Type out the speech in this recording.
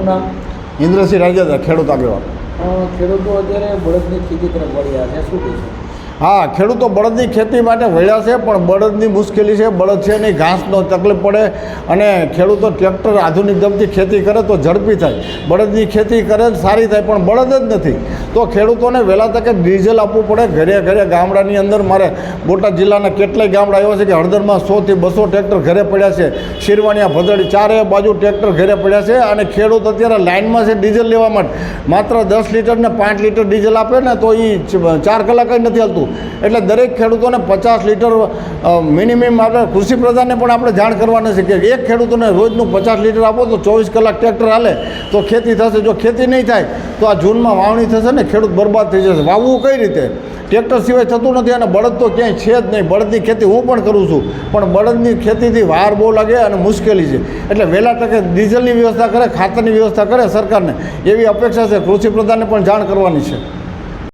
આપનું નામ? ઇન્દ્રસિંહ રાજેન્દ્ર, ખેડૂત આગેવાન. ખેડૂતો અત્યારે બળદની ખેતી તરફ વળ્યા છે, શું કહેશો? હા, ખેડૂતો બળદની ખેતી માટે વળ્યા છે, પણ બળદની મુશ્કેલી છે. બળદ છે નહીં, ઘાસનો તકલીફ પડે, અને ખેડૂતો ટ્રેક્ટર આધુનિક દમથી ખેતી કરે તો ઝડપી થાય. બળદની ખેતી કરે સારી થાય, પણ બળદ જ નથી. તો ખેડૂતોને વહેલા તકે ડીઝલ આપવું પડે. ઘરે ઘરે ગામડાની અંદર મારે બોટાદ જિલ્લાના કેટલાય ગામડા એવા છે કે હળદરમાં 100 થી 200 ટ્રેક્ટર ઘરે પડ્યા છે. શિરવાણિયા, ભદરડી ચારે બાજુ ટ્રેક્ટર ઘરે પડ્યા છે, અને ખેડૂત અત્યારે લાઇનમાં છે ડીઝલ લેવા માટે. માત્ર 10 લીટર ને 5 લીટર ડીઝલ આપે ને તો એ 4 કલાક જ નથી હાલતું. એટલે દરેક ખેડૂતોને 50 લીટર મિનિમમ આપણે કૃષિ પ્રધાનને પણ આપણે જાણ કરવાની છે કે એક ખેડૂતોને રોજનું 50 લીટર આપો તો 24 કલાક ટ્રેક્ટર હાલે તો ખેતી થશે. જો ખેતી નહીં થાય તો આ જૂનમાં વાવણી થશે ને ખેડૂત બરબાદ થઈ જશે. વાવવું કઈ રીતે? ટ્રેક્ટર સિવાય થતું નથી, અને બળદ તો ક્યાંય છે જ નહીં. બળદની ખેતી હું પણ કરું છું, પણ બળદની ખેતીથી વાર બહુ લાગે અને મુશ્કેલી છે. એટલે વહેલા તકે ડીઝલની વ્યવસ્થા કરે, ખાતરની વ્યવસ્થા કરે સરકારને, એવી અપેક્ષા છે. કૃષિ પ્રધાનને પણ જાણ કરવાની છે.